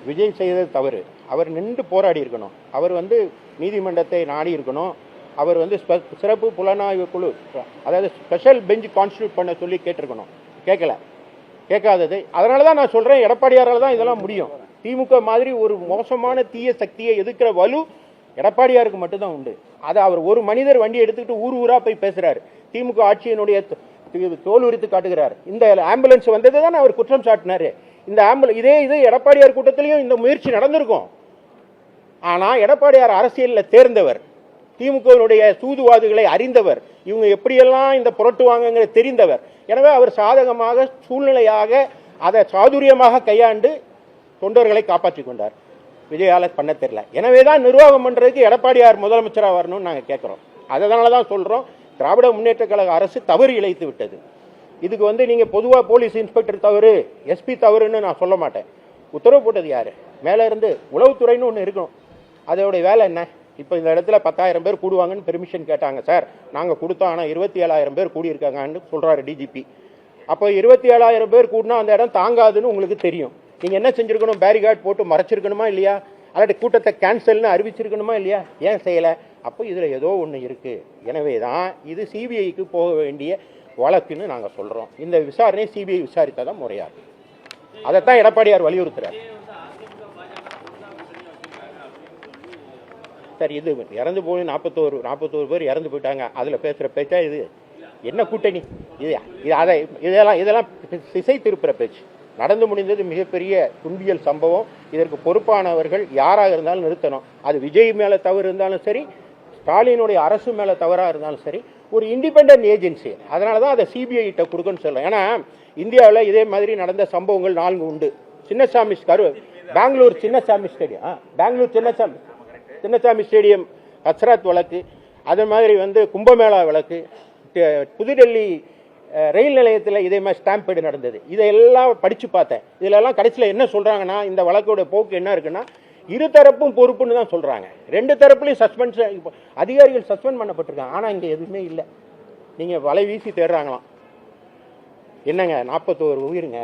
விஜய் செய்தது தவறு. அவர் நின்று போராடி இருக்கணும். அவர் நீதிமன்றத்தை நாடி இருக்கணும். அவர் சிறப்பு புலனாய்வு குழு, அதாவது ஸ்பெஷல் பெஞ்ச் கான்ஸ்டியூட் பண்ண சொல்லி கேட்டிருக்கணும். கேட்காதது. அதனால தான் நான் சொல்றேன், எடப்பாடியாரால் தான் இதெல்லாம் முடியும். திமுக மாதிரி ஒரு மோசமான தீய சக்தியை எதிர்க்கிற வலு எடப்பாடியாருக்கு மட்டும்தான் உண்டு. அதை அவர் ஒரு மனிதர் வண்டி எடுத்துக்கிட்டு ஊர் ஊரா போய் பேசுறாரு. திமுக ஆட்சியினுடைய தோல் உரித்து காட்டுகிறார். இந்த ஆம்புலன்ஸ் வந்தது தான் அவர் குற்றம் சாட்டினாரு. இந்த இது எடப்பாடியார் கூட்டத்திலையும் இந்த முயற்சி நடந்திருக்கும். ஆனா எடப்பாடியார் அரசியலில் தேர்ந்தவர், திமுகவினுடைய சூதுவாதுகளை அறிந்தவர், இவங்க எப்படியெல்லாம் இந்த புரட்டுவாங்க தெரிந்தவர். எனவே அவர் சாதகமாக சூழ்நிலையாக அதை சாதுரியமாக கையாண்டு தொண்டர்களை காப்பாற்றிக் கொண்டார். விஜயால பண்ண தெரியல. எனவேதான் நிர்வாகம் பண்றதுக்கு எடப்பாடியார் முதலமைச்சராக வரணும்னு நாங்கள் கேட்கிறோம். அதனாலதான் சொல்றோம், திராவிட முன்னேற்ற கழக அரசு தவறு இழைத்து விட்டது. இதுக்கு நீங்க பொதுவா போலீஸ் இன்ஸ்பெக்டர் தவறு, எஸ்பி தவறுன்னு நான் சொல்ல மாட்டேன். உத்தரவு போட்டது யாரு? மேல இருந்து உளவுத்துறைன்னு ஒன்று இருக்கணும். அதோட வேலை என்ன? இப்போ இந்த இடத்துல 10,000 பேர் கூடுவாங்கன்னு பெர்மிஷன் கேட்டாங்க சார், நாங்கள் கொடுத்தோம். ஆனால் 27,000 பேர் கூடியிருக்காங்கன்னு சொல்றாரு டிஜிபி. அப்போ 27,000 பேர் கூடினா அந்த இடம் தாங்காதுன்னு உங்களுக்கு தெரியும். நீங்கள் என்ன செஞ்சுருக்கணும்? பேரிகார்ட் போட்டு மறைச்சிருக்கணுமா இல்லையா? அல்லாட்டி கூட்டத்தை கேன்சல்னு அறிவிச்சிருக்கணுமா இல்லையா? ஏன் செய்யலை? அப்போ இதில் ஏதோ ஒன்று இருக்குது. எனவே தான் இது சிபிஐக்கு போக வேண்டிய வழக்குன்னு நாங்கள் சொல்கிறோம். இந்த விசாரணை சிபிஐ விசாரித்தா தான் முறையாகும். அதைத்தான் எடப்பாடியார் வலியுறுத்துறார். சார், இது இறந்து போய் 41 பேர் இறந்து போயிட்டாங்க. அதில் பேசுகிற பேச்சா இது? என்ன கூட்டணி இது? இதெல்லாம் திசை திருப்புற பேச்சு. நடந்து முடிந்தது மிகப்பெரிய துன்பியல் சம்பவம். இதற்கு பொறுப்பானவர்கள் யாராக இருந்தாலும் நிறுத்தணும். அது விஜய் மேலே தவறு இருந்தாலும் சரி, ஸ்டாலினுடைய அரசு மேலே தவறாக இருந்தாலும் சரி, ஒரு இண்டிபெண்டன்ட் ஏஜென்சி. அதனால தான் அதை சிபிஐ கிட்ட கொடுக்கணும்னு சொல்லலாம். ஏன்னா இந்தியாவில் இதே மாதிரி நடந்த சம்பவங்கள் 4 உண்டு. சின்னசாமி பெங்களூர் சின்னசாமி ஸ்டேடியம், பெங்களூர் சின்னசாமி ஸ்டேடியம் ஹஸ்ரத் வழக்கு, அது மாதிரி கும்பமேளா வழக்கு, புதுடெல்லி ரயில் நிலையத்தில் இதே மாதிரி ஸ்டாம்பேடு நடந்தது. இதையெல்லாம் படித்து பார்த்தேன். இதிலெல்லாம் கடைசியில் என்ன சொல்கிறாங்கன்னா, இந்த வழக்கோட போக்கு என்ன இருக்குன்னா, இருதரப்பும் பொறுப்புன்னு தான் சொல்கிறாங்க. 2 தரப்புலையும் சஸ்பென்ஷன், அதிகாரிகள் சஸ்பெண்ட் பண்ணப்பட்டிருக்காங்க. ஆனால் இங்கே எதுவுமே இல்லை. நீங்கள் வலை வீசி தேடுறாங்களாம். என்னங்க 41 உயிருங்க,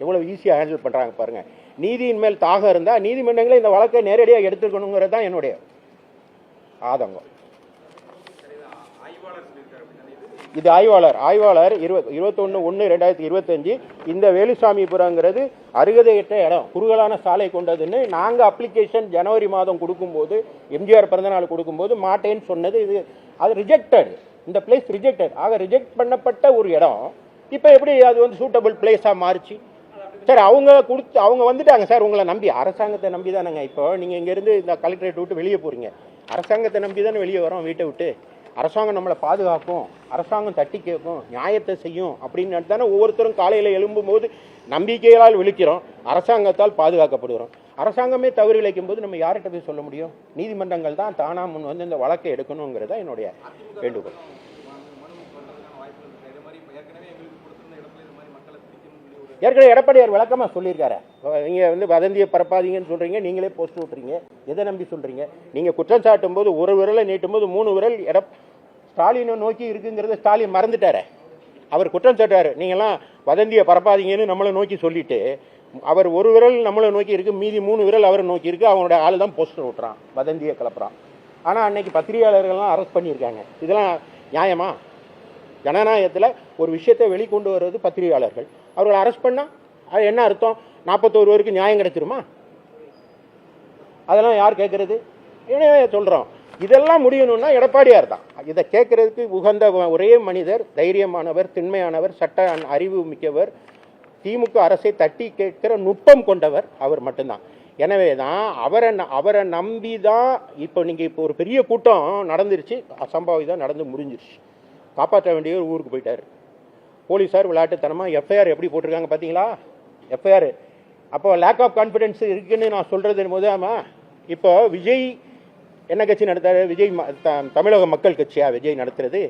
எவ்வளோ ஈஸியாக ஹேண்டில் பண்ணுறாங்க பாருங்கள். நீதியின் மேல் தாகம் இருந்தால் நீதிமன்றங்களே இந்த வழக்கை நேரடியாக எடுத்துக்கணுங்கிறது தான் என்னுடைய ஆதங்கம். இது ஆய்வாளர் 21/1/2025 இந்த வேலுசாமிபுரங்கிறது அருகதையற்ற இடம், குறுகலான சாலை கொண்டதுன்னு நாங்கள் அப்ளிகேஷன் ஜனவரி மாதம் கொடுக்கும்போது, எம்ஜிஆர் பிறந்தநாள் கொடுக்கும்போது மாட்டேன்னு சொன்னது. இது அது ரிஜெக்டட். இந்த பிளேஸ் ரிஜெக்டட். ஆக ரிஜெக்ட் பண்ணப்பட்ட ஒரு இடம் இப்போ எப்படி அது சூட்டபிள் பிளேஸாக மாறிச்சு? சார், அவங்க வந்துட்டாங்க சார். உங்களை நம்பி, அரசாங்கத்தை நம்பி தானேங்க. இப்போ நீங்கள் இங்கேருந்து இந்த கலெக்டரேட் விட்டு வெளியே போகிறீங்க. அரசாங்கத்தை நம்பி தானே வெளியே வரோம் வீட்டை விட்டு. அரசாங்கம் நம்மளை பாதுகாக்கும், அரசாங்கம் தட்டி கேட்கும், நியாயத்தை செய்யும் அப்படின்னு தானே ஒவ்வொருத்தரும் காலையில் எழும்பும் போது நம்பிக்கையால் விழிக்கிறோம். அரசாங்கத்தால் பாதுகாக்கப்படுகிறோம். அரசாங்கமே தவறு இழைக்கும் போது நம்ம யார்கிட்ட போய் சொல்ல முடியும்? நீதிமன்றங்கள் தான் தானா முன் இந்த வழக்கை எடுக்கணுங்கிறதா என்னுடைய வேண்டுகோள். ஏற்கனவே எடப்பாடியார் விளக்கமாக சொல்லியிருக்காரு. நீங்கள் வதந்தியை பரப்பாதீங்கன்னு சொல்கிறீங்க, நீங்களே போஸ்ட் விட்டுறீங்க. எதை நம்பி சொல்கிறீங்க? நீங்கள் குற்றம் சாட்டும் போது ஒரு விரலை நீட்டும் போது 3 விரல் ஸ்டாலினை நோக்கி இருக்குங்கிறத ஸ்டாலின் மறந்துட்டாரு. அவர் குற்றம் சாட்டாரு, நீங்களாம் வதந்தியை பரப்பாதீங்கன்னு நம்மளை நோக்கி சொல்லிட்டு, அவர் ஒரு விரல் நம்மளை நோக்கி இருக்கு, மீதி 3 விரல் அவரை நோக்கி இருக்கு. அவனோட ஆள் தான் போஸ்டர் விட்டுறான், வதந்தியை கிளப்புறான். ஆனால் அன்னைக்கு பத்திரிகையாளர்கள்லாம் அரெஸ்ட் பண்ணியிருக்காங்க. இதெல்லாம் நியாயமா? ஜனநாயகத்தில் ஒரு விஷயத்தை வெளிக்கொண்டு வருவது பத்திரிகையாளர்கள். அவர்களை அரெஸ்ட் பண்ணால் அது என்ன அர்த்தம்? 41 பேருக்கு நியாயம் கிடைச்சிருமா? அதெல்லாம் யார் கேட்கறது? எனவே சொல்கிறோம், இதெல்லாம் முடியணும்னா எடப்பாடியார் தான். இதை கேட்கறதுக்கு உகந்த ஒரே மனிதர், தைரியமானவர், திண்மையானவர், சட்ட அறிவு மிக்கவர், திமுக அரசை தட்டி கேட்கிற நுட்பம் கொண்டவர் அவர் மட்டும்தான். எனவே தான் அவரை நம்பி தான் இப்போ ஒரு பெரிய கூட்டம் நடந்துருச்சு, அசம்பாவிதம் நடந்து முடிஞ்சிருச்சு. காப்பாற்ற வேண்டியவர் ஊருக்கு போயிட்டார். போலீஸார் விளையாட்டுத்தனமாக எஃப்ஐஆர் எப்படி போட்டிருக்காங்க பார்த்தீங்களா? எஃப்ஐஆர் அப்போ லேக் ஆஃப் கான்ஃபிடென்ஸ் இருக்குன்னு நான் சொல்கிறது போதாமா? இப்போ விஜய் என்ன கட்சி நடத்துறாரு? விஜய் தமிழக மக்கள் கட்சியா விஜய் நடத்துறது?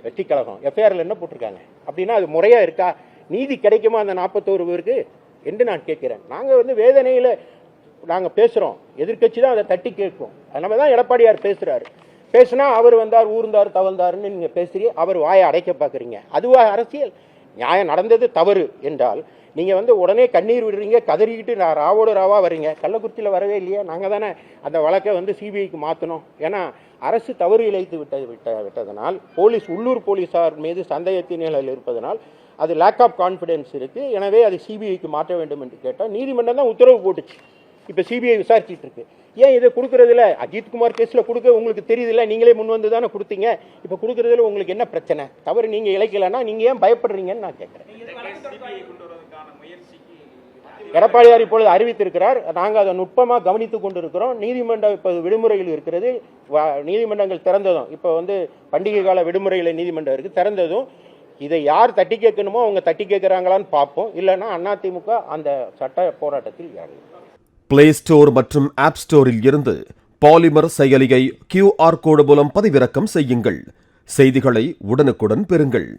வெற்றி கழகம். எஃப்ஐஆரில் என்ன போட்டிருக்காங்க? அப்படின்னா அது முறையாக இருக்கா? நீதி கிடைக்குமா அந்த 41 பேருக்கு என்று நான் கேட்கிறேன். நாங்கள் வேதனையில் நாங்கள் பேசுகிறோம், எதிர்கட்சி தான் அதை தட்டி கேட்கும். அதனால தான் எடப்பாடியார் பேசுகிறாரு. பேசுனா அவர் வந்தார் ஊர்ந்தார் தவழ்ந்தாருன்னு நீங்கள் பேசுகிறீங்க, அவர் வாயை அடைக்க பார்க்குறீங்க. அதுவா அரசியல்? நியாயம் நடந்தது தவறு என்றால் நீங்கள் வந்து உடனே கண்ணீர் விடுறீங்க, கதறிக்கிட்டு நான் ராவோடு ராவாக வரீங்க. கள்ளக்குறிச்சியில் வரவே இல்லையா? நாங்கள் தானே அந்த வழக்கை வந்து சிபிஐக்கு மாற்றணும். ஏன்னா அரசு தவறு இழைத்து விட்டதனால் போலீஸ் உள்ளூர் போலீஸார் மீது சந்தேகத்தின் நிலையில் இருப்பதனால் அது லேக் ஆஃப் கான்ஃபிடென்ஸ் இருக்குது. எனவே அது சிபிஐக்கு மாற்ற வேண்டும் என்று கேட்டால் நீதிமன்றம் தான் உத்தரவு போட்டுச்சு. இப்போ சிபிஐ விசாரிச்சுட்டு இருக்கு. ஏன் இதை கொடுக்குறதுல அஜித்குமார் கேஸில் கொடுக்க உங்களுக்கு தெரியுதுல்ல, நீங்களே முன் வந்து தானே கொடுத்தீங்க. இப்போ கொடுக்குறதுல உங்களுக்கு என்ன பிரச்சனை? தவறு நீங்கள் இழைக்கலைன்னா நீங்கள் ஏன் பயப்படுறீங்கன்னு நான் கேட்குறேன். எடப்பாடியார் இப்பொழுது அறிவித்திருக்கிறார். நாங்கள் அதை நுட்பமாக கவனித்துக் கொண்டிருக்கிறோம். நீதிமன்றம் இப்போ விடுமுறையில் இருக்கிறது. நீதிமன்றங்கள் திறந்ததும் இப்போ வந்து பண்டிகை கால விடுமுறையில் நீதிமன்றம் இருக்குது. திறந்ததும் இதை யார் தட்டி கேட்கணுமோ அவங்க தட்டி கேட்குறாங்களான்னு பார்ப்போம். இல்லைன்னா அதிமுக அந்த சட்ட போராட்டத்தில் யாரு. பிளே ஸ்டோர் மற்றும் ஆப் ஸ்டோரில் இருந்து பாலிமர் செயலியை QR கோடு மூலம் பதிவிறக்கம் செய்யுங்கள். செய்திகளை உடனுக்குடன் பெறுங்கள்.